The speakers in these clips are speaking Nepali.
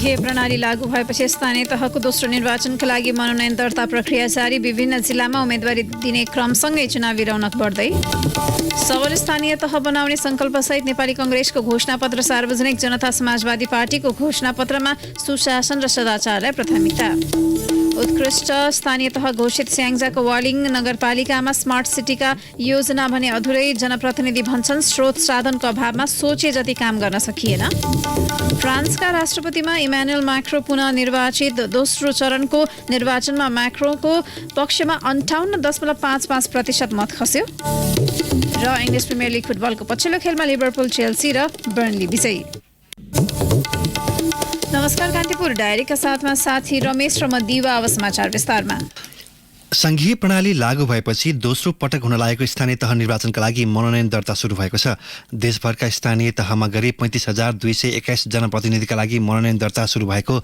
संघीय प्रणाली लागू भएपछि स्थानीय तहको दोस्रो निर्वाचनका लागि मनोनयन दर्ता प्रक्रिया जारी। विभिन्न जिल्लामा उम्मेदवारी दिने क्रमसँगै चुनावी रौनक बढ्दै। सबल स्थानीय तह बनाउने संकल्पसहित नेपाली कंग्रेसको घोषणापत्र सार्वजनिक। जनता समाजवादी पार्टीको घोषणापत्रमा सुशासन र सदाचारलाई प्राथमिकता। उत्कृष्ट स्थानीय तह घोषित। स्याङ्जाको वालिङ नगरपालिकामा स्मार्ट सिटीका योजना भने अधुरै। जनप्रतिनिधि भन्छन् स्रोत साधनको अभावमा सोचे जति काम गर्न सकिएन। फ्रान्सका राष्ट्रपतिमा इमानुएल म्याक्रो पुनः निर्वाचित। दोस्रो चरणको निर्वाचनमा म्याक्रोको पक्षमा 58.55% मत खस्यो। र इङ्ग्लिस प्रिमियर लिग फुटबलको पछिल्लो खेलमा लिभरपुल, चेल्सी र बर्नली विजयी। नमस्कार, कान्तिपुर डायरीका साथमा साथी रमेश र म दिवा। अब समाचार विस्तारमा। संघीय प्रणाली लागू भएपछि दोस्रो पटक हुन लागेको स्थानीय तह निर्वाचनका लागि मनोनयन दर्ता सुरु भएको छ। देशभरका स्थानीय तहमा गरी 35,221 जनप्रतिनिधिका लागि मनोनयन दर्ता सुरु भएको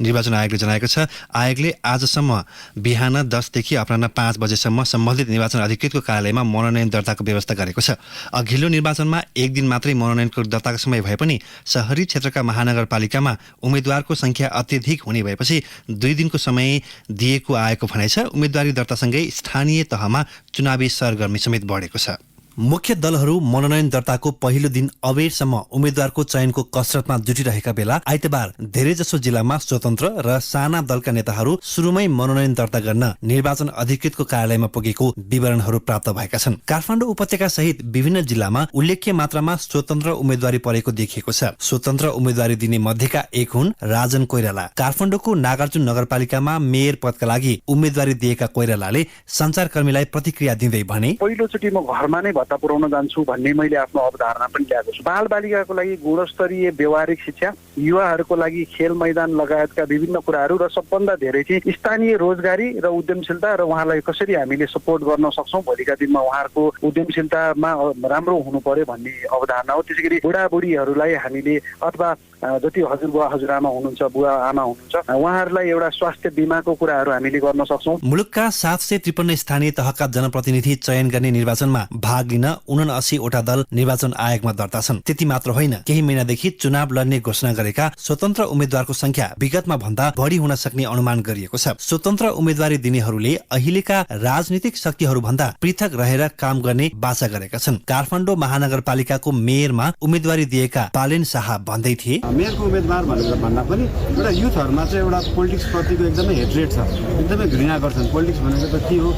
निर्वाचन आयोगले जनाएको छ। आयोगले आजसम्म बिहान 10 देखि अपराह्न 5 बजेसम्म सम्बन्धित निर्वाचन अधिकृतको कार्यालयमा मनोनयन दर्ताको व्यवस्था गरेको छ। अघिल्लो निर्वाचनमा एक दिन मात्रै मनोनयनको दर्ताको समय भए पनि शहरी क्षेत्रका महानगरपालिकामा उम्मेद्वारको संख्या अत्यधिक हुने भएपछि 2 दिनको समय दिएको आएको भनाइ छ। उम्मेदवारी दर्तासँगै स्थानीय तहमा चुनावी सरगर्मी समेत बढेको छ। मुख्य दलहरू मनोनयन दर्ताको पहिलो दिन अबेरसम्म उम्मेद्वारको चयनको कसरतमा जुटिरहेका बेला आइतबार धेरैजसो जिल्लामा स्वतन्त्र र साना दलका नेताहरू सुरुमै मनोनयन दर्ता गर्न निर्वाचन अधिकृतको कार्यालयमा पुगेको विवरणहरू प्राप्त भएका छन्। काठमाडौँ उपत्यका सहित विभिन्न जिल्लामा उल्लेख्य मात्रामा स्वतन्त्र उम्मेदवारी परेको देखिएको छ। स्वतन्त्र उम्मेदवारी दिने मध्येका एक हुन् राजन कोइराला। काठमाडौँको नागार्जुन नगरपालिकामा मेयर पदका लागि उम्मेदवारी दिएका कोइरालाले सञ्चारकर्मीलाई प्रतिक्रिया दिँदै भने, पहिलोचोटि म घरमा नै भत्ता पुर्याउन जान्छु भन्ने मैले आफ्नो अवधारणा पनि ल्याएको छु। बालबालिकाको लागि गुणस्तरीय व्यवहारिक शिक्षा, युवाहरूको लागि खेल मैदान लगायतका विभिन्न कुराहरू र सबभन्दा धेरै चाहिँ स्थानीय रोजगारी र उद्यमशीलता र उहाँलाई कसरी हामीले सपोर्ट गर्न सक्छौँ भोलिका दिनमा उहाँहरूको उद्यमशीलतामा राम्रो हुनु पर्यो भन्ने अवधारणा हो। त्यसै गरी बुढाबुढीहरूलाई हामीले अथवा जति हजुरबुवा हजुरआमा हुनुहुन्छ, बुवा आमा हुनुहुन्छ, उहाँहरूलाई एउटा स्वास्थ्य बिमाको कुराहरू हामीले गर्न सक्छौँ। मुलुकका 753 स्थानीय तहका जनप्रतिनिधि चयन गर्ने निर्वाचनमा भाग लिन 79 वटा दल निर्वाचन आयोगमा दर्ता छन्। त्यति मात्र होइन, केही महिनादेखि चुनाव लड्ने घोषणा गरेका स्वतन्त्र उम्मेद्वारको संख्या विगतमा भन्दा बढी हुन सक्ने अनुमान गरिएको छ। स्वतन्त्र उम्मेदवारी दिनेहरूले अहिलेका राजनीतिक शक्तिहरू भन्दा पृथक रहेर काम गर्ने बाचा गरेका छन्। काठमाडौँ महानगरपालिकाको मेयरमा उम्मेदवारी दिएका बालेन शाह भन्दै थिए, मेयरको उम्मेदवार भनेर भन्दा पनि एउटा युथहरूमा चाहिँ एउटा पोलिटिक्स प्रतिको एकदमै हेट्रेड छ, एकदमै घृणा गर्छन्। पोलिटिक्स भनेको त के हो,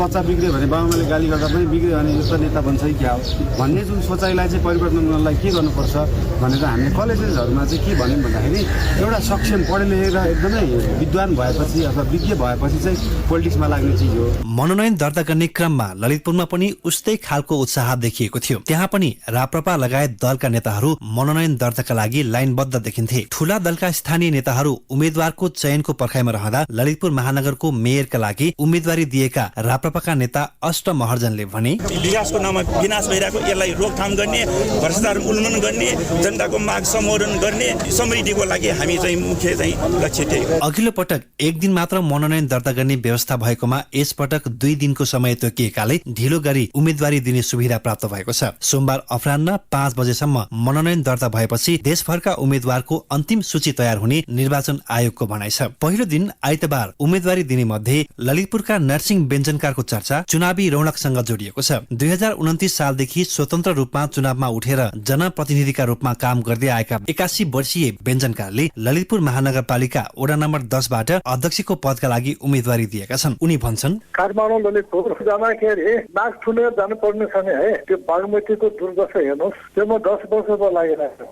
बच्चा बिग्रियो भने बाबुआमाले गाली गर्दा पनि बिग्रियो भने यो त नेता बन्छ कि क्या हो भन्ने जुन सोचाइलाई चाहिँ परिवर्तन गर्नलाई के गर्नुपर्छ भनेर हामीले कलेजेसहरूमा चाहिँ के भन्यौँ भन्दाखेरि एउटा सक्षम पढे लेखेर एकदमै विद्वान भएपछि अथवा विज्ञ भएपछि चाहिँ पोलिटिक्समा लाग्ने चिज हो। मनोनयन दर्ता गर्ने क्रममा ललितपुरमा पनि उस्तै खालको उत्साह देखिएको थियो। त्यहाँ पनि राप्रपा लगायत दलका नेताहरू मनोनयन दर्ताका लागि लाइनबद्ध देखिन्थे। ठूला दलका स्थानीय नेताहरू उम्मेद्वारको चयनको पर्खाइमा रहँदा ललितपुर महानगरको मेयरका लागि उम्मेदवारी दिएका राप्रपाका नेता अष्ट महर्जनले भने, विकासको नाममा विनाश भइरहेको यसलाई रोकथाम गर्ने, भ्रष्टाचार उन्मूलन गर्ने, जनताको माग सम्बोधन गर्ने, समृद्धिको लागि हामी चाहिँ मुख्य चाहिँ लक्ष्य त्यही हो। अघिल्लो पटक एक दिन मात्र मनोनयन दर्ता गर्ने व्यवस्था भएकोमा यसपटक 2 दिनको समय तोकिएकाले ढिलो गरी उम्मेदवारी दिने सुविधा प्राप्त भएको छ। सोमबार अपराह्न 5 बजेसम्म मनोनयन दर्ता भएपछि देशभरका उम्मेदवारको अन्तिम सूची तयार हुने निर्वाचन आयोगको भनाइ छ। पहिलो दिन आइतबार उम्मेदवारी दिने मध्ये ललितपुरका नरसिंह बेन्जनकारको चर्चा चुनावी रौनकसँग जोडिएको छ। 2029 सालदेखि स्वतन्त्र रूपमा चुनावमा उठेर जनप्रतिनिधिका रूपमा काम गर्दै आएका 81 वर्षीय बेन्जनकारले ललितपुर महानगरपालिका वडा नम्बर 10 बाट अध्यक्षको पदका लागि उम्मेदवारी दिएका छन्। उनी भन्छन्, काठमाडौँ ललितपुर जाँदाखेरि नाक ठुलेर जानुपर्ने छ नि है, त्यो बागमतीको दुर्दशा हेर्नुहोस्, त्यो म 10 वर्षको लागिरहेको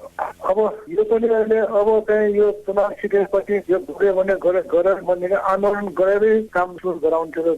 अब यो पनि अहिले अब चाहिँ यो चुनाव सिकेपछि यो घुर्यो भने गरेर भन्ने आन्दोलन गरेरै काम सुरु गराउँथ्यो।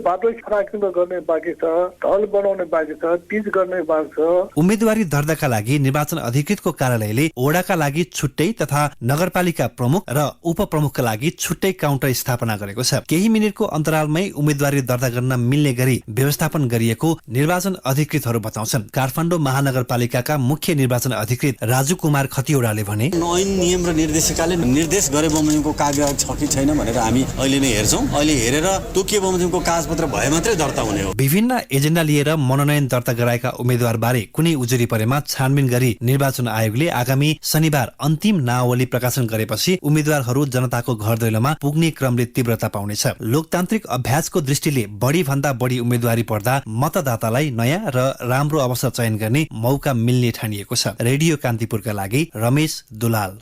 बाटो खराकिलो गर्ने बाँकी छ, ढल बनाउने बाँकी छ, पिच गर्ने बाँकी छ। उम्मेदवारी दर्ताका लागि निर्वाचन अधिकृतको कार्यालयले वडाका लागि छुट्टै तथा नगरपालिका प्रमुख र उपप्रमुखका लागि छुट्टै काउन्टर स्थापना गरेको छ। केही मिनेटको अन्तरालमै उम्मेदवारी दर्ता गर्न मिल्ने गरी व्यवस्थापन गरिएको निर्वाचन अधिकृतहरू बताउँछन्। काठमाडौँ महानगरपालिकाका मुख्य निर्वाचन अधिकृत राजु कुमार खतिवडा देउराले भने ऐन नियम र निर्देशिकाले निर्देश गरे बमोजिमको कागज छ कि छैन भनेर हामी अहिले नै हेर्छौँ। अहिले हेरेर तोकिए बमोजिमको कागजपत्र भए मात्रै दर्ता हुने हो। विभिन्न एजेन्डा लिएर मनोनयन दर्ता गराएका उम्मेद्वारबारे कुनै उजुरी परेमा छानबिन गरी निर्वाचन आयोगले आगामी शनिबार अन्तिम नावली प्रकाशन गरेपछि उम्मेद्वारहरू जनताको घर दैलोमा पुग्ने क्रमले तीव्रता पाउनेछ। लोकतान्त्रिक अभ्यासको दृष्टिले बढी भन्दा बढी उम्मेद्वारी पर्दा मतदातालाई नयाँ र राम्रो अवसर चयन गर्ने मौका मिल्ने ठानिएको छ। रेडियो कान्तिपुरका लागि रमेश दुलाल।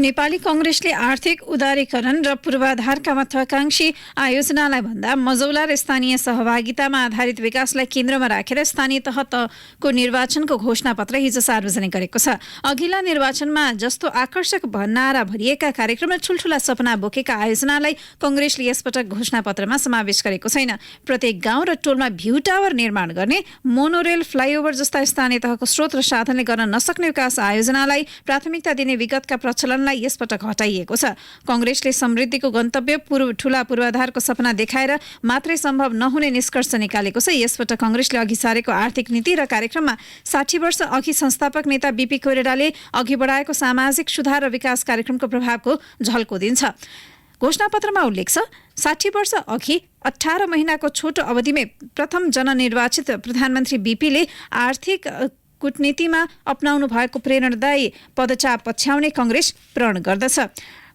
नेपाली कांग्रेसले आर्थिक उदारीकरण र पूर्वाधारका महत्वाकांक्षी आयोजनालाई भन्दा मजौला र स्थानीय सहभागितामा आधारित विकासलाई केन्द्रमा राखेर स्थानीय तहको निर्वाचनको घोषणापत्र हिजो सार्वजनिक गरेको छ। अघिल्ला निर्वाचनमा जस्तो आकर्षक नारा भरिएका कार्यक्रम र ठूल्ठूला सपना बोकेका आयोजनालाई कांग्रेसले यसपटक घोषणापत्रमा समावेश गरेको छैन। प्रत्येक गाउँ र टोलमा भ्यू टावर निर्माण गर्ने, मोनोरेल, फ्लाइओभर जस्ता स्थानीय तहको स्रोत र साधनले गर्न नसक्ने विकास आयोजनालाई प्राथमिकता दिने विगतका प्रचलनलाई यसपटक हटाइएको छ। कांग्रेसले समृद्धिको गन्तव्य ठूला पूर्वाधारको सपना देखाएर मात्रै सम्भव नहुने निष्कर्ष निकालेको छ। यसपटक कांग्रेसले अघि सारेको आर्थिक नीति र कार्यक्रममा 60 वर्ष अघि संस्थापक नेता बीपी कोइरालाले अघि बढाएको सामाजिक सुधार र विकास कार्यक्रमको प्रभावको झल्को दिन्छ। घोषणापत्रमा उल्लेख छ, 60 वर्ष अघि 18 महिनाको छोटो अवधिमै प्रथम जननिर्वाचित प्रधानमन्त्री बीपीले आर्थिक कूटनीतिमा अपनाउनु भएको प्रेरणादायी पदचाप पछ्याउने कांग्रेस प्रण गर्दछ।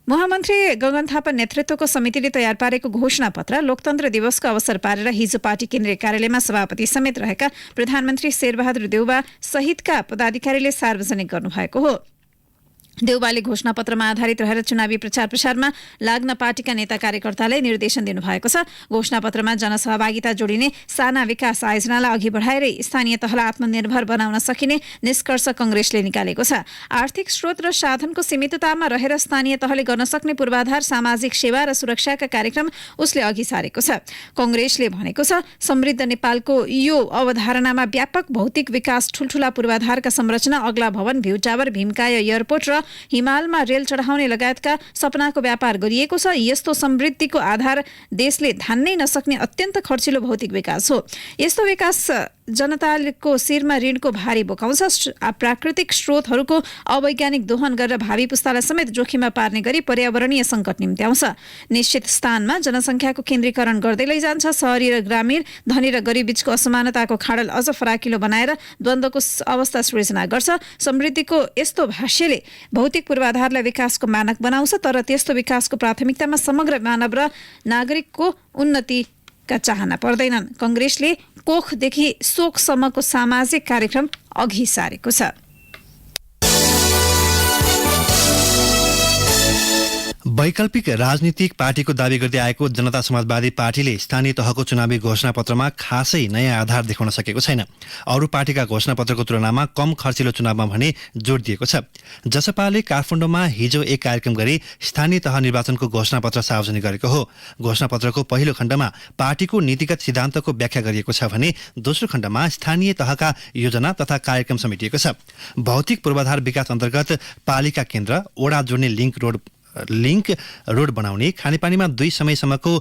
महामन्त्री गगन थापा नेतृत्वको समितिले तयार पारेको घोषणापत्र लोकतन्त्र दिवसको अवसर पारेर हिजो पार्टी केन्द्रीय कार्यालयमा सभापति समेत रहेका प्रधानमन्त्री शेरबहादुर देउबा सहितका पदाधिकारीले सार्वजनिक गर्नुभएको हो। देउबाले घोषणापत्रमा आधारित रहेर चुनावी प्रचार प्रसारमा लाग्न पार्टीका नेता कार्यकर्तालाई निर्देशन दिनुभएको छ। घोषणापत्रमा जनसहभागिता जोडिने साना विकास आयोजनालाई अघि बढाएर स्थानीय तहलाई आत्मनिर्भर बनाउन सकिने निष्कर्ष कांग्रेसले निकालेको छ। आर्थिक स्रोत र साधनको सीमिततामा रहेर स्थानीय तहले गर्न सक्ने पूर्वाधार, सामाजिक सेवा र सुरक्षाका कार्यक्रम उसले अघि सारेको छ। कांग्रेसले भनेको छ, समृद्ध नेपालको यो अवधारणामा व्यापक भौतिक विकास, ठूल्ठूला पूर्वाधारका संरचना, अग्ला भवन, भ्यू टावर, भीमकाय एयरपोर्ट र हिमालमा रेल चढाउने लगायतका सपनाको व्यापार गरिएको छ। यस्तो समृद्धिको आधार देशले धान्नै नसक्ने अत्यन्त खर्चिलो भौतिक विकास हो। यस्तो विकास जनताको शिरमा ऋणको भारी बोकाउँछ। प्राकृतिक स्रोतहरूको अवैज्ञानिक दोहन गरेर भावी पुस्तालाई समेत जोखिममा पार्ने गरी पर्यावरणीय सङ्कट निम्त्याउँछ। निश्चित स्थानमा जनसङ्ख्याको केन्द्रीकरण गर्दै लैजान्छ। शहरी र ग्रामीण, धनी र गरिब बीचको असमानताको खाडल अझ फराकिलो बनाएर द्वन्द्वको अवस्था सृजना गर्छ। समृद्धिको यस्तो भाष्यले भौतिक पूर्वाधारलाई विकासको मानक बनाउँछ, तर त्यस्तो विकासको प्राथमिकतामा समग्र मानव र नागरिकको उन्नतिका चाहना पर्दैनन्। कांग्रेसले कोखदेखि शोकसम्मको सामाजिक कार्यक्रम अघि सारेको छ। वैकल्पिक राजनीतिक पार्टीको दावी गर्दै आएको जनता समाजवादी पार्टीले स्थानीय तहको चुनावी घोषणापत्रमा खासै नयाँ आधार देखाउन सकेको छैन। अरू पार्टीका घोषणापत्रको तुलनामा कम खर्चिलो चुनावमा भने जोड दिएको छ। जसपाले काठमाडौँमा हिजो एक कार्यक्रम गरी स्थानीय तह निर्वाचनको घोषणापत्र सार्वजनिक गरेको हो। घोषणापत्रको पहिलो खण्डमा पार्टीको नीतिगत सिद्धान्तको व्याख्या गरिएको छ भने दोस्रो खण्डमा स्थानीय तहका योजना तथा कार्यक्रम समेटिएको छ। भौतिक पूर्वाधार विकास अन्तर्गत पालिका केन्द्र, ओडा जोड्ने लिङ्क रोड बनाउने, खानेपानीमा 2 समयसम्मको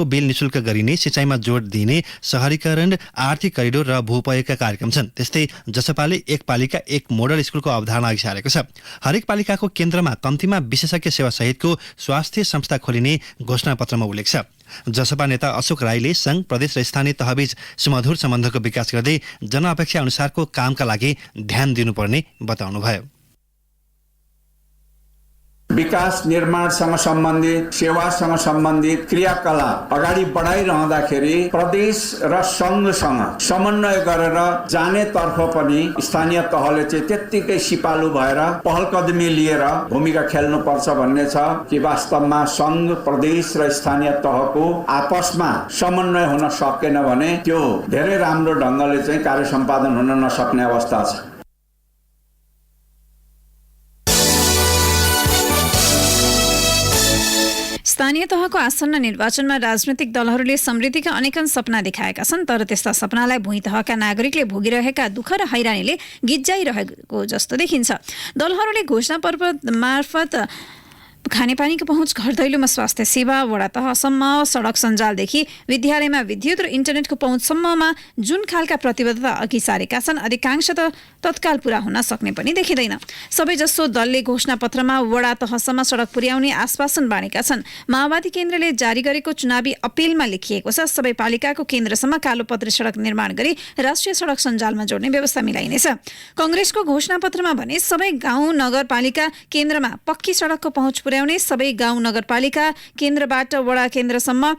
बिल निशुल्क गरिने, सिँचाइमा जोड दिने, शहरीकरण, आर्थिक करिडोर र भूपयोगका कार्यक्रम छन्। त्यस्तै जसपाले एक पालिका एक मोडल स्कुलको अवधारणा अघि सारेको छ। हरेक पालिकाको केन्द्रमा कम्तीमा विशेषज्ञ सेवा सहितको स्वास्थ्य संस्था खोलिने घोषणापत्रमा उल्लेख छ। जसपा नेता अशोक राईले संघ, प्रदेश र स्थानीय तहबीच सुमधुर सम्बन्धको विकास गर्दै जनअपेक्षा अनुसारको कामका लागि ध्यान दिनुपर्ने बताउनुभयो। विकास निर्माणसँग सम्बन्धित, सेवासँग सम्बन्धित क्रियाकलाप अगाडि बढाइरहँदाखेरि प्रदेश र संघसँग समन्वय गरेर जानेतर्फ पनि स्थानीय तहले चाहिँ त्यत्तिकै सिपालु भएर पहल कदमी लिएर भूमिका खेल्नुपर्छ भन्ने छ कि वास्तवमा संघ, प्रदेश र स्थानीय तहको आपसमा समन्वय हुन सकेन भने त्यो धेरै राम्रो ढङ्गले चाहिँ कार्य सम्पादन हुन नसक्ने अवस्था छ। स्थानीय तहको आसन्न निर्वाचनमा राजनैतिक दलहरूले समृद्धिका अनेकन सपना देखाएका छन्, तर त्यस्ता सपनालाई भुइँ तहका नागरिकले भोगिरहेका दुःख र हैरानीले गिज्जाइरहेको जस्तो देखिन्छ। दलहरूले घोषणा पत्र मार्फत खानेपानीको पहुँच घर दैलोमा स्वास्थ्य सेवा, वडा तहसम्म सडक सञ्जालदेखि विद्यालयमा विद्युत र इन्टरनेटको पहुँचसम्ममा जुन खालका प्रतिबद्धता अघि सारेका छन् अधिकांश त तत्काल पूरा हुन सक्ने पनि देखिँदैन। सबैजसो दलले घोषणापत्रमा वडा तहसम्म सडक पुर्याउने आश्वासन बाँडेका छन्। माओवादी केन्द्रले जारी गरेको चुनावी अपिलमा लेखिएको छ सबै पालिकाको केन्द्रसम्म कालोपत्रे सडक निर्माण गरी राष्ट्रिय सडक सञ्जालमा जोड्ने व्यवस्था मिलाइनेछ। कांग्रेसको घोषणापत्रमा भने सबै गाउँ नगरपालिका केन्द्रमा पक्की सडकको पहुँच पुर्याउने, सबै गाउँ नगरपालिका केन्द्रबाट वडा केन्द्रसम्म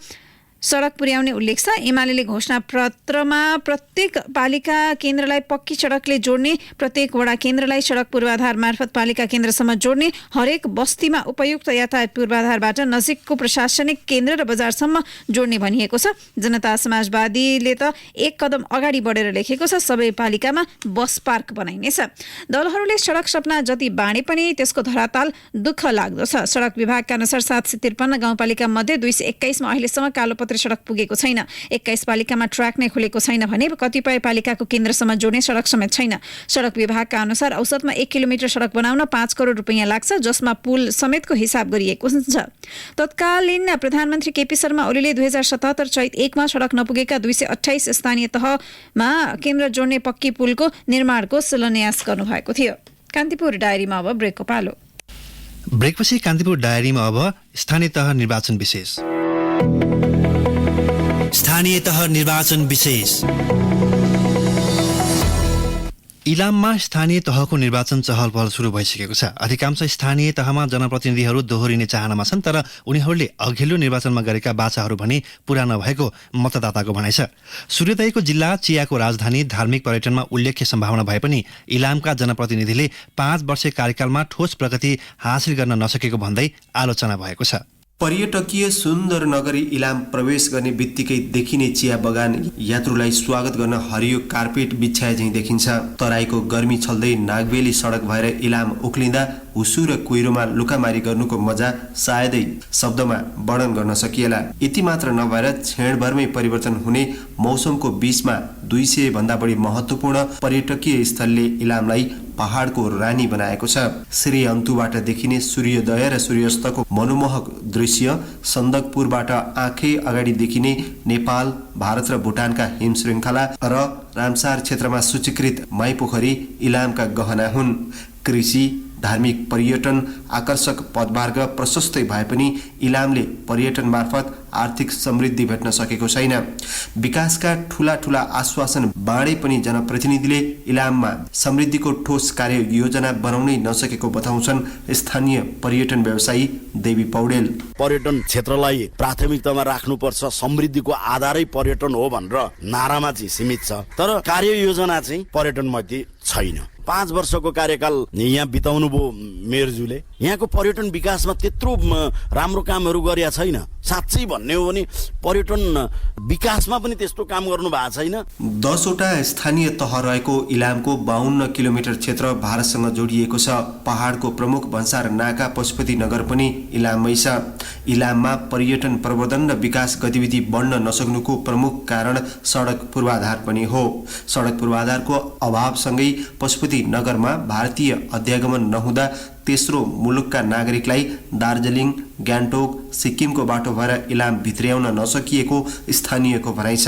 सडक पुर्याउने उल्लेख छ। एमाले घोषणापत्रमा प्रत्येक पालिका केन्द्रलाई पक्की सडकले जोड्ने, प्रत्येक वडा केन्द्रलाई सडक पूर्वाधार मार्फत पालिका केन्द्रसम्म जोड्ने, हरेक बस्तीमा उपयुक्त यातायात पूर्वाधारबाट नजिकको प्रशासनिक केन्द्र र बजारसम्म जोड्ने भनिएको छ। जनता समाजवादीले त एक कदम अगाडि बढेर लेखेको छ सबै पालिकामा बस पार्क बनाइनेछ। दलहरूले सडक सपना जति बाँडे पनि त्यसको धराताल दुःख लाग्दो छ। सडक विभागका अनुसार 753 गाउँपालिका मध्ये 221 मा अहिलेसम्म कालोपत्रे सडक पुगेको छैन। 21 पालिकामा ट्र्याक नै खुलेको छैन भने कतिपय पालिकाको केन्द्रसम्म जोड्ने सडक समेत छैन। सडक विभागका अनुसार औसतमा 1 किलोमिटर सडक बनाउन 5 करोड रुपियाँ लाग्छ, जसमा पुल समेतको हिसाब गरिएको छ। तत्कालीन प्रधानमन्त्री केपी शर्मा ओलीले 2077 चैत 1 मा सडक नपुगेका 228 स्थानीय तहमा केन्द्र जोड्ने पक्की पुलको निर्माणको शिलान्यास गर्नुभएको थियो। कान्तिपुर डायरीमा अब ब्रेकको पालो। ब्रेकपछि कान्तिपुर डायरीमा अब स्थानीय तह निर्वाचन विशेष। स्थानीय तह निर्वाचन विशेष। इलाममा स्थानीय तहको निर्वाचन चहल पहल सुरु भइसकेको छ। अधिकांश स्थानीय तहमा जनप्रतिनिधिहरू दोहोरिने चाहनामा छन्, तर उनीहरूले अघिल्लो निर्वाचनमा गरेका बाचाहरू भने पूरा नभएको मतदाताको भनाइ छ। सूर्योदयको जिल्ला, चियाको राजधानी, धार्मिक पर्यटनमा उल्लेख्य सम्भावना भए पनि इलामका जनप्रतिनिधिले 5 वर्ष कार्यकालमा ठोस प्रगति हासिल गर्न नसकेको भन्दै आलोचना भएको छ। पर्यटकीय सुन्दर नगरी इलाम प्रवेश गर्ने बित्तिकै देखिने चिया बगान यात्रुलाई स्वागत गर्न हरियो कार्पेट बिछाए झैं देखिन्छ। तराईको गर्मी छल्दै नागबेली सडक भएर इलाम उक्लिँदा हुसु र कुहिरोमा लुकामारी गर्नुको मजा सायदै शब्दमा वर्णन गर्न सकिएला। यति मात्र नभएर क्षणभरमै परिवर्तन हुने मौसमको बीचमा 200 भन्दा बढी महत्त्वपूर्ण पर्यटकीय स्थलले इलामलाई पहाडको रानी बनाएको छ। श्री अन्तुबाट देखिने सूर्योदय र सूर्यास्तको मनमोहक दृश्य, सन्दकपुरबाट आँखे अगाडि देखिने नेपाल, भारत र भुटानका हिम श्रृङ्खला र रामसार क्षेत्रमा सूचीकृत माइपोखरी इलामका गहना हुन्। कृषि, धार्मिक पर्यटन आकर्षक पदमार्ग प्रशस्तै भए पनि इलामले पर्यटन मार्फत आर्थिक समृद्धि भेट्न सकेको छैन। विकासका ठूला ठूला आश्वासन बाँडे पनि जनप्रतिनिधिले इलाममा समृद्धिको ठोस कार्य योजना बनाउनै नसकेको बताउँछन् स्थानीय पर्यटन व्यवसायी देवी पौडेल। पर्यटन क्षेत्रलाई प्राथमिकतामा राख्नुपर्छ, समृद्धिको आधारै पर्यटन हो भनेर नारामा चाहिँ सीमित छ, तर कार्ययोजना चाहिँ पर्यटनमध्ये छैन। 5 वर्षको कार्यकाल यहाँ बिताउनु भयो मेयरज्यूले, यहाँको पर्यटन विकासमा त्यत्रो राम्रो कामहरू गरेका छैन। साँच्चै भन्ने हो भने पर्यटन विकासमा पनि त्यस्तो काम गर्नु भएको छैन। 10 वटा स्थानीय तह रहेको इलामको 52 किलोमिटर क्षेत्र भारतसँग जोडिएको छ। पहाडको प्रमुख भन्सार नाका पशुपति नगर पनि इलाममै छ। इलाममा पर्यटन प्रवर्धन र विकास गतिविधि बढ्न नसक्नुको प्रमुख कारण सडक पूर्वाधार पनि हो। सडक पूर्वाधारको अभावसँगै पशुपति नगरमा भारतीय अध्यागमन नहुँदा तेस्रो मुलुकका नागरिकलाई दार्जिलिङ, गान्तोक, सिक्किमको बाटो भएर इलाम भित्र्याउन नसकिएको स्थानीयको भनाइ छ।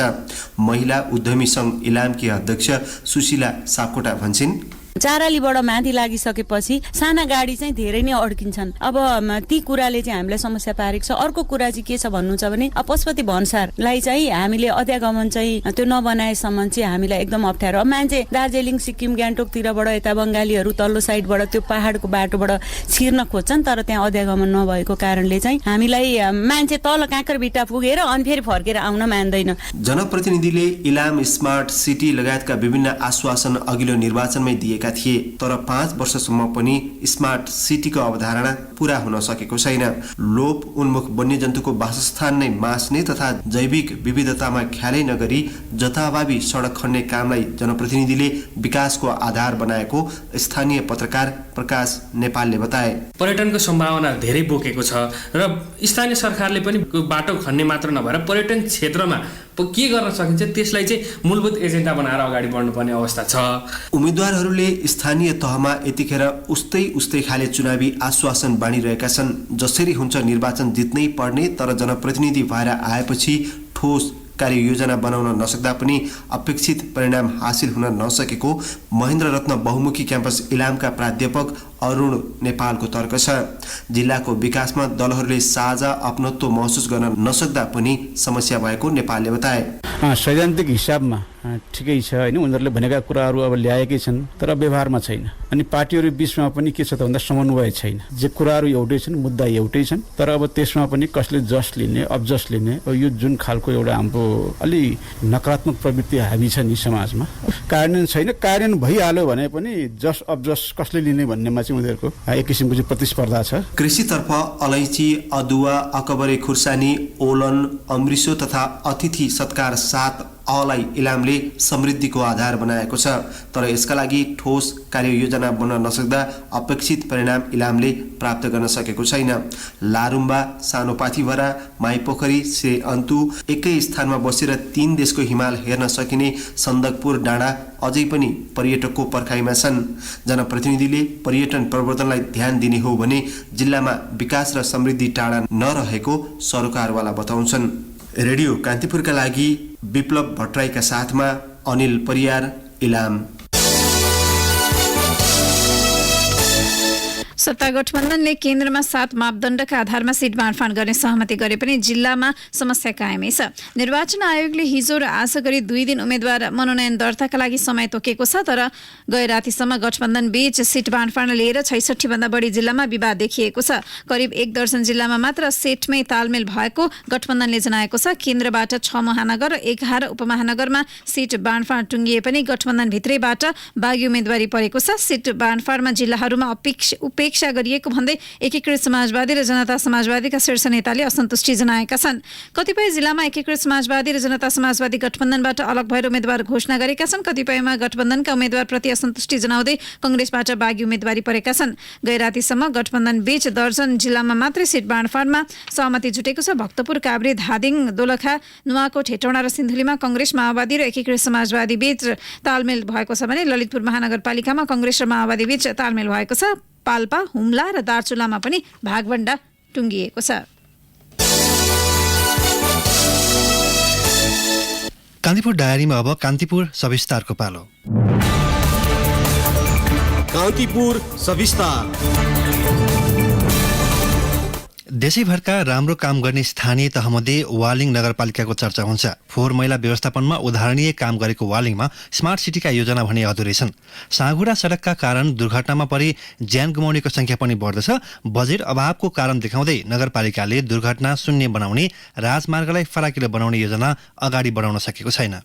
महिला उद्यमी सङ्घ इलामकी अध्यक्ष सुशीला सापकोटा भन्छन्, चारालीबाट माथि लागिसकेपछि साना गाडी चाहिँ धेरै नै अड्किन्छन्। अब ती कुराले चाहिँ हामीलाई समस्या पारेको छ। अर्को कुरा चाहिँ के छ भन्नु छ भने पशुपति भन्सारलाई चाहिँ हामीले अध्यागमन चाहिँ त्यो नबनाएसम्म चाहिँ हामीलाई एकदम अप्ठ्यारो। मान्छे दार्जिलिङ, सिक्किम, गान्तोकतिरबाट यता बङ्गालीहरू तल्लो साइडबाट त्यो पहाडको बाटोबाट छिर्न खोज्छन्, तर त्यहाँ अध्यागमन नभएको कारणले चाहिँ हामीलाई मान्छे तल काँकरभिट्टा पुगेर अनि फेरि फर्केर आउन मान्दैन। जनप्रतिनिधिले इलाम स्मार्ट सिटी लगायतका विभिन्न आश्वासन अघिल्लो निर्वाचनमै दिएका थिए, तर 5 वर्षसम्म पनि स्मार्ट सिटीको अवधारणा पूरा हुन सकेको छैन। लोप उन्मुख वन्यजन्तुको वासस्थान नै मास्ने तथा जैविक विविधतामा ख्यालै नगरी जथाभावी सडक खन्ने कामलाई जनप्रतिनिधिले विकासको आधार बनाएको स्थानीय पत्रकार प्रकाश नेपालले बताए। पर्यटनको सम्भावना धेरै बोकेको छ र स्थानीय सरकारले पनि बाटो खन्ने मात्र नभएर पर्यटन क्षेत्रमा के गर्न सकिन्छ त्यसलाई चाहिँ मूलभूत एजेन्डा बनाएर अगाडि बढ्नुपर्ने अवस्था छ। उम्मेद्वारहरूले स्थानीय तहमा यतिखेर उस्तै खाले चुनावी आश्वासन बाँडिरहेका छन्। जसरी हुन्छ निर्वाचन जित्नै पर्ने, तर जनप्रतिनिधि भएर आएपछि ठोस कार्ययोजना बनाउन नसक्दा पनि अपेक्षित परिणाम हासिल हुन नसकेको महेन्द्र रत्न बहुमुखी क्याम्पस इलामका प्राध्यापक अरुण नेपालको तर्क छ। जिल्लाको विकासमा दलहरूले साझा अपनत्व महसुस गर्न नसक्दा पनि समस्या भएको नेपालले बताए। सैद्धान्तिक हिसाबमा ठिकै छ होइन, उनीहरूले भनेका कुराहरू अब ल्याएकै छन्, तर व्यवहारमा छैन। अनि पार्टीहरू बीचमा पनि के छ त भन्दा समन्वय छैन। जे कुराहरू एउटै छन्, मुद्दा एउटै छन्, तर अब त्यसमा पनि कसले जस लिने, अब्जस लिने, यो जुन खालको एउटा हाम्रो अलि नकारात्मक प्रवृत्ति हावी छ नि समाजमा, कार्यान्वयन छैन। कार्यान्वयन भइहाल्यो भने पनि जस अब्जस कसले लिने भन्नेमा चाहिँ उनीहरूको एक किसिमको चाहिँ प्रतिस्पर्धा छ। कृषितर्फ अलैँची, अदुवा, अकबरे खुर्सानी, ओलन, अमृसो तथा अतिथि सत्कार साथ अलाई इलामले समृद्धिको आधार बनाएको छ। तर यसका लागि ठोस कार्ययोजना बन्न नसक्दा अपेक्षित परिणाम इलामले प्राप्त गर्न सकेको छैन। लारुम्बा, सानो पाथीभरा, माईपोखरी, श्री अन्तु एकै स्थानमा बसेर 3 देशको हिमाल हेर्न सकिने सन्दकपुर डाँडा अझै पनि पर्यटकको पर्खाइमा छन्। जनप्रतिनिधिले पर्यटन प्रवर्धनलाई ध्यान दिने हो भने जिल्लामा विकास र समृद्धि टाढा नरहेको सरोकारवाला बताउँछन्। रेडियो कान्तिपुरका लागि विप्लव भट्टराईका साथमा अनिल परियार, इलाम। सत्ता गठबन्धनले केन्द्रमा 7 मापदण्डका आधारमा सिट बाँडफाँड गर्ने सहमति गरे पनि जिल्लामा समस्या कायमै छ। निर्वाचन आयोगले हिजो र आज गरी 2 दिन उम्मेद्वार मनोनयन दर्ताका लागि समय तोकेको छ, तर गए रातिसम्म गठबन्धन बीच सिट बाँडफाँड लिएर 66 भन्दा बढी जिल्लामा विवाद देखिएको छ। करिब 1 दर्जन जिल्लामा मात्र सेटमै तालमेल भएको गठबन्धनले जनाएको छ। केन्द्रबाट 6 महानगर र 11 उपमहानगरमा सिट बाँडफाँड टुङ्गिए पनि गठबन्धन भित्रैबाट बागी उम्मेदवारी परेको छ। सिट बाँडफाँडमा जिल्लाहरूमा उपेक्षा गरिएको भन्दै एकीकृत समाजवादी र जनता समाजवादीका शीर्ष नेताले असन्तुष्टि जनाएका छन्। कतिपय जिल्लामा एकीकृत समाजवादी र जनता समाजवादी गठबन्धनबाट अलग भएर उम्मेद्वार घोषणा गरेका छन्। कतिपयमा गठबन्धनका उम्मेद्वारप्रति असन्तुष्टि जनाउँदै कांग्रेसबाट बागी उम्मेदवारी परेका छन्। गए रातिसम्म गठबन्धन बीच दर्जन जिल्लामा मात्रै सिट बाँडफाँडमा सहमति जुटेको छ। भक्तपुर, काभ्रे, धादिङ, दोलखा, नुवाकोट, हेटौँडा र सिन्धुलीमा कांग्रेस, माओवादी र एकीकृत समाजवादी बीच तालमेल भएको छ भने ललितपुर महानगरपालिकामा कांग्रेस र माओवादी बीच तालमेल भएको छ। पाल्पा, हुम्ला र दार्चुलामा पनि भागभण्डा टुङ्गिएको छ। कान्तिपुर डायरीमा अब कान्तिपुर सविस्तारको पालो। कान्तिपुर सविस्तार। देशैभरका राम्रो काम गर्ने स्थानीय तहमध्ये वालिङ नगरपालिकाको चर्चा हुन्छ। फोहोर मैला व्यवस्थापनमा उदाहरणीय काम गरेको वालिङमा स्मार्ट सिटीका योजना भने अधुरै छन्। साँघुरा सडकका कारण दुर्घटनामा परि ज्यान गुमाउनेको संख्या पनि बढ्दछ। बजेट अभावको कारण देखाउँदै नगरपालिकाले दुर्घटना शून्य बनाउने, राजमार्गलाई फराकिलो बनाउने योजना अगाडि बढाउन सकेको छैन।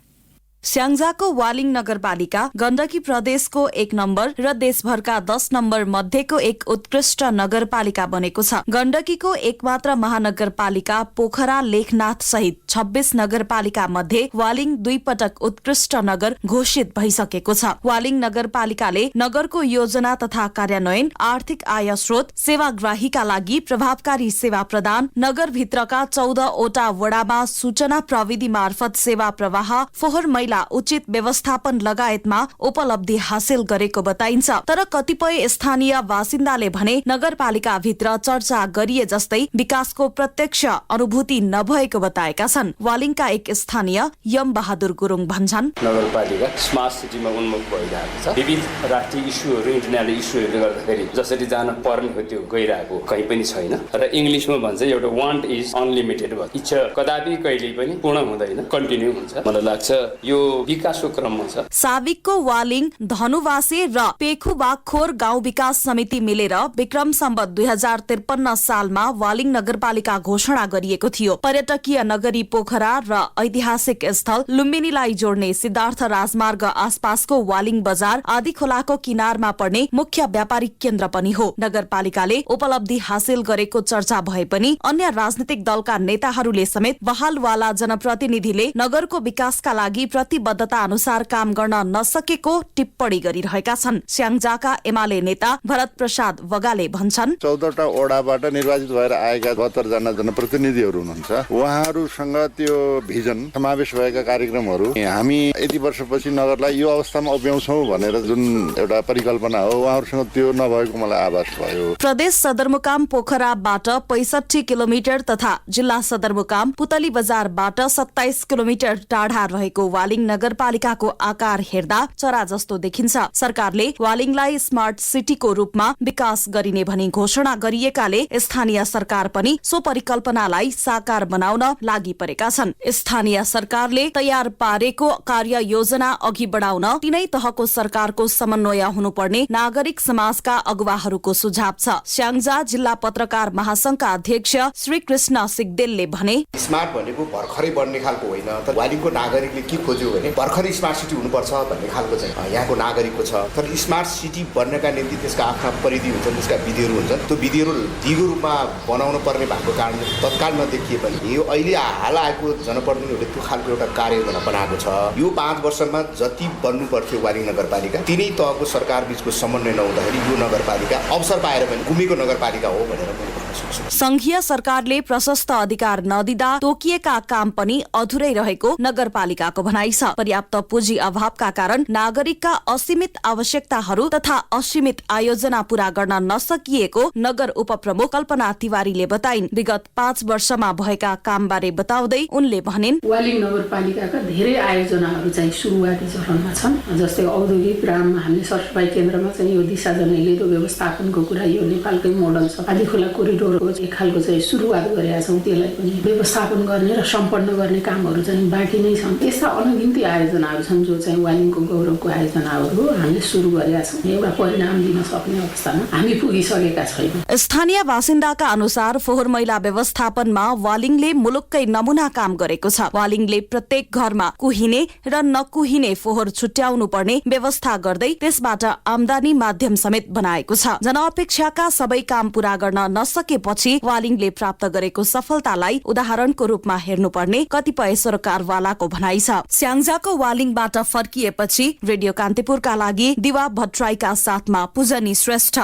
स्याङ्जाको वालिङ नगरपालिका गण्डकी प्रदेशको 1 नम्बर र देशभरका 10 नम्बर मध्येको एक उत्कृष्ट नगरपालिका बनेको छ। गण्डकीको एकमात्र महानगरपालिका पोखरा लेखनाथ सहित 26 नगरपालिका मध्ये वालिङ 2 पटक उत्कृष्ट नगर घोषित भइसकेको छ। वालिङ नगरपालिकाले नगरको योजना तथा कार्यान्वयन, आर्थिक आय स्रोत, सेवाग्राहीका लागि प्रभावकारी सेवा प्रदान, नगरभित्रका 14 वटा वडामा सूचना प्रविधि मार्फत सेवा प्रवाह, फोहोर मैला उचित व्यवस्थापन लगायतमा उपलब्धि हासिल गरेको बताइन्छ। तर कतिपय स्थानीय बासिन्दाले भने नगरपालिका भित्र चर्चा गरिए जस्तै विकासको प्रत्यक्ष अनुभूति नभएको बताएका छन्। वालिङका एक स्थानीय यम बहादुर गुरुङ भन्छन्, नगरपालिका स्मार्ट सिटीमा उन्मुख भइरहेको छ। विविध राष्ट्रिय इस्युहरू, इन्टरनेसनल इस्युहरूले गर्दाखेरि जसरी जान पर्ने हो त्यो गइरहेको कहीँ पनि छैन। र इङ्ग्लिसमा भन्छ एउटा वान्ट इज अनलिमिटेड, इच्छा कदापि कहिल्यै पनि पूर्ण हुँदैन, कन्टिन्यू हुन्छ। मलाई लाग्छ यो विकासको क्रममा छ। साविकको वालिङ, धनुवासे र पेखुबाखोर गाउँ विकास समिति मिलेर विक्रम सम्वत 2053 सालमा वालिङ नगरपालिका घोषणा गरिएको थियो। पर्यटकीय नगरी पोखरा र ऐतिहासिक स्थल लुम्बिनीलाई जोड्ने सिद्धार्थ राजमार्ग आसपासको वालिङ बजार आदि खोलाको किनारमा पर्ने मुख्य व्यापारिक केन्द्र पनि हो। नगरपालिकाले उपलब्धि हासिल गरेको चर्चा भए पनि अन्य राजनीतिक दलका नेताहरूले समेत बहालवाला जनप्रतिनिधिले नगरको विकासका लागि प्रतिबद्धता अनुसार काम गर्न नसकेको टिप्पणी गरिरहेका छन्। स्याङ्जाका एमाले नेता भरत प्रसाद वगाले भन्छन्, 14 वडाबाट निर्वाचित भएर आएका 72 जना जनप्रतिनिधिहरू हुनुहुन्छ। उहाँहरूसँग त्यो भिजन समावेश भएका कार्यक्रमहरू हामी यति वर्षपछि नगरलाई यो अवस्थामा उभ्याउँछौँ भनेर जुन एउटा परिकल्पना हो, उहाँहरूसँग त्यो नभएको मलाई आभास भयो। प्रदेश सदरमुकाम पोखराबाट 65 किलोमिटर तथा जिल्ला सदरमुकाम पुतली बजारबाट 27 किलोमिटर टाढा रहेको वालिङ नगरपालिकाको आकार हेर्दा चरा जस्तो देखिन्छ। सरकारले वालिङलाई स्मार्ट सिटीको रूपमा विकास गरिने भनी घोषणा गरिएकाले स्थानीय सरकार पनि सो परिकल्पनालाई साकार बनाउन लागि परेका छन्। स्थानीय सरकारले तयार पारेको कार्य योजना अघि बढाउन तीनै तहको सरकारको समन्वय हुनुपर्ने नागरिक समाजका अगुवाहरूको सुझाव छ। स्याङ्जा जिल्ला पत्रकार महासंघका अध्यक्ष श्री कृष्ण सिगदेलले भने, स्मार्ट भनेको भर्खरै बन्ने खालको होइन, तर वालिङको नागरिकले के खोज्यो भने भर्खरै स्मार्ट सिटी हुनुपर्छ भन्ने खालको चाहिँ यहाँको नागरिकको छ। तर स्मार्ट सिटी बन्नका निम्ति त्यसका आफ्ना परिधि हुन्छन्, त्यसका विधिहरू हुन्छन्। त्यो विधिहरू दिगो रूपमा बनाउनु पर्ने भएको कारणले तत्काल नदेखिए पनि यो अहिले हाल आएको जनप्रतिनिधिहरूले त्यो खालको एउटा कार्ययोजना बनाएको छ। यो 5 वर्षमा जति बन्नु पर्थ्यो वालिङ नगरपालिका, तिनै तहको सरकार बीचको समन्वय नहुँदाखेरि यो नगरपालिका अवसर पाएर पनि गुमेको नगरपालिका हो भनेर मैले भन्न सक्छु। संघीय सरकारले प्रशस्त अधिकार नदिँदा तोकिएका काम पनि अधुरै रहेको नगरपालिकाको भनाइ छ। पर्याप्त पुँजी अभावका कारण नागरिकका असीमित आवश्यकताहरू तथा असीमित आयोजना पूरा गर्न नसकिएको नगर उपप्रमुख कल्पना तिवारीले बताइन्। विगत 5 वर्षमा भएका कामबारे बताउँदै उनले भनिन्, वालिङ नगरपालिकाका धेरै आयोजनाहरू चाहिँ सुरुवाती चरणमा छन्। जस्तै औद्योगिक ग्राममा हामीले सरसफाई केन्द्रमा चाहिँ यो दिशा जनैलो व्यवस्थापनको कुरा, यो नेपालकै मोडल छ। आदिखोला कोरिडोरको एक खालको चाहिँ सुरुवात गरेका छौँ। त्यसलाई पनि व्यवस्थापन गर्ने र सम्पन्न गर्ने कामहरू चाहिँ बाँकी नै छन्। यस्ता अनगिन्ती आयोजनाहरू छन् जो चाहिँ वालिङको गौरवको आयोजनाहरू हामीले सुरु गरेका छौँ। एउटा परिणाम दिन सक्ने अवस्थामा हामी पुगिसकेका छैनौँ। स्थानीय बासिन्दाका अनुसार फोहोर मैला व्यवस्थापनमा वालिङले मुलुककै नमुना काम गरेको छ। वालिङले प्रत्येक घरमा कुहिने र नकुहिने फोहोर छुट्याउनु पर्ने व्यवस्था गर्दै त्यसबाट आमदानी माध्यम समेत बनाएको छ। जनअपेक्षाका सबै काम पूरा गर्न नसकेपछि वालिङले प्राप्त गरेको सफलतालाई उदाहरणको रूपमा हेर्नुपर्ने कतिपय सरकारवालाको भनाइ छ। स्याङ्जाको वालिङबाट फर्किएपछि रेडियो कान्तिपुरका लागि दिवा भट्टराईका साथमा पूजनी श्रेष्ठ।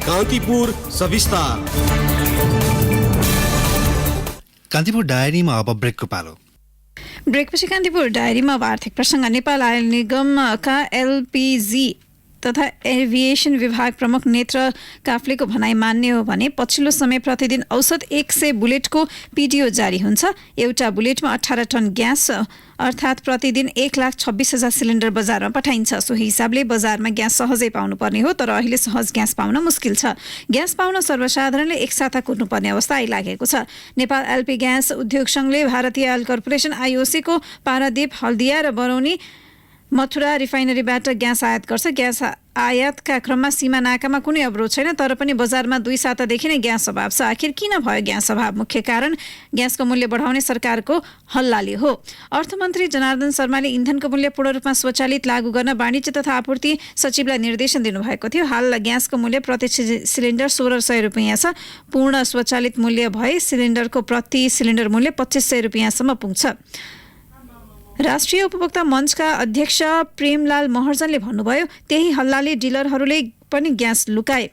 कान्तिपुर सविस्तार। कान्तिपुर डायरीमा अब ब्रेकको पालो। ब्रेकपछि कान्तिपुर डायरीमा अब आर्थिक प्रसङ्ग। नेपाल आयल निगमका एलपीजी तथा एभिएसन विभाग प्रमुख नेत्र काफ्लेको भनाइ मान्ने हो भने पछिल्लो समय प्रतिदिन औसत 100 बुलेटको पीडीओ जारी हुन्छ। एउटा बुलेटमा 18 टन ग्यास अर्थात् प्रतिदिन 1,26,000 सिलिन्डर बजारमा पठाइन्छ। सोही हिसाबले बजारमा ग्यास सहजै पाउनुपर्ने हो, तर अहिले सहज ग्यास पाउन मुस्किल छ। ग्यास पाउन सर्वसाधारणले एकसाथ कुर्नुपर्ने अवस्था आइलागेको छ। नेपाल एलपी ग्यास उद्योग संघले भारतीय आयल कर्पोरेसन आईओसी को पारादीप, हल्दिया र बरौनी मथुरा रिफाइनरीबाट ग्यास आयात गर्छ। ग्यास आयातका क्रममा सीमा नाकामा कुनै अवरोध छैन, तर पनि बजारमा 2 सातादेखि नै ग्यास अभाव छ। आखिर किन भयो ग्यास अभाव? मुख्य कारण ग्यासको मूल्य बढाउने सरकारको हल्लाले हो। अर्थमन्त्री जनार्दन शर्माले इन्धनको मूल्य पूर्ण रूपमा स्वचालित लागू गर्न वाणिज्य तथा आपूर्ति सचिवलाई निर्देशन दिनुभएको थियो। हाल ग्यासको मूल्य प्रति सिलिन्डर 1,600 रुपियाँ छ। पूर्ण स्वचालित मूल्य भए सिलिन्डरको प्रति सिलिन्डर मूल्य 2,500 रुपियाँसम्म पुग्छ। राष्ट्रिय उपभोक्ता मञ्चका अध्यक्ष प्रेमलाल महर्जनले भन्नुभयो, त्यही हल्लाले डिलरहरूले पनि ग्यास लुकाए।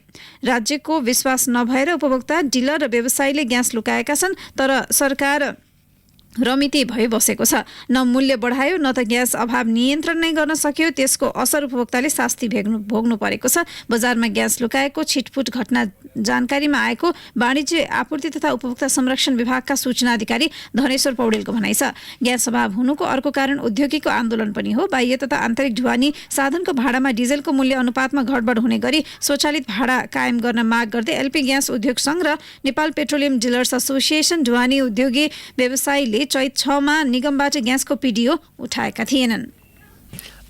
राज्यको विश्वास नभएर उपभोक्ता, डिलर र व्यवसायीले ग्यास लुकाएका छन्, तर सरकार रमिते भई बसेको छ। न मूल्य बढायो न त ग्यास अभाव नियन्त्रण नै गर्न सक्यो। त्यसको असर उपभोक्ताले शास्ति भोग्नु परेको छ। बजारमा ग्यास लुकाएको छिटफुट घटना जानकारीमा आएको वाणिज्य आपूर्ति तथा उपभोक्ता संरक्षण विभागका सूचना अधिकारी धनेश्वर पौडेलको भनाइ छ। ग्यास अभाव हुनुको अर्को कारण औद्योगिकको आन्दोलन पनि हो। बाह्य तथा आन्तरिक ढुवानी साधनको भाडामा डिजेलको मूल्य अनुपातमा घटबढ हुने गरी स्वचालित भाडा कायम गर्न माग गर्दै एलपी ग्यास उद्योग संघ र नेपाल पेट्रोलियम डिलर्स एसोसिएसन ढुवानी उद्योगी व्यवसायीले चैत 6 मा निगमबाट ग्यासको पीडीओ उठाएका थिएनन्।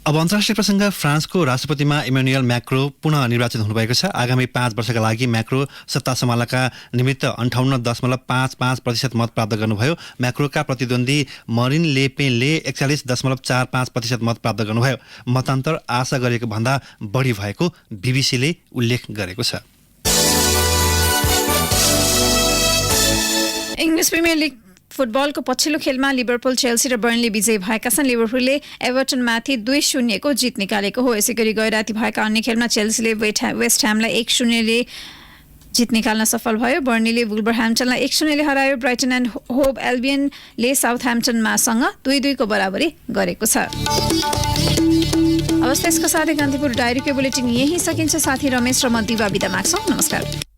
अब अन्तर्राष्ट्रिय प्रसङ्ग। फ्रान्सको राष्ट्रपतिमा इमानुएल म्याक्रो पुनः निर्वाचित हुनुभएको छ। आगामी 5 वर्षका लागि म्याक्रो सत्ता सम्हाल्नका निमित्त 58.55% मत प्राप्त गर्नुभयो। म्याक्रोका प्रतिद्वन्दी मरिन ले पेनले 41.45% मत प्राप्त गर्नुभयो। मतान्तर आशा गरेको भन्दा बढी भएको बीबीसीले उल्लेख गरेको छ। इङ्ग्लिस प्रिमियर लिग फुटबलको पछिल्लो खेलमा लिभरपुल, चेल्सी र बर्नली विजयी भएका छन्। लिभरपुलले एभर्टनमाथि 2-0 जित निकालेको हो। यसै गरी गए राति भएका अन्य खेलमा चेल्सीले वेस्ट ह्यामलाई 1-0 जित निकाल्न सफल भयो। बर्नलीले वुल्भरह्याम्पटनलाई 1-0 हरायो। ब्राइटन एन्ड होभ एल्बियनले साउथह्याम्पटनमासँग 2-2 को बराबरी गरेको छ। अब त्यसको साथै कान्तिपुर डायरीको बुलेटिन यही सकिन्छ। साथी रमेश र म दिवा बिदा माग्छौँ। नमस्कार।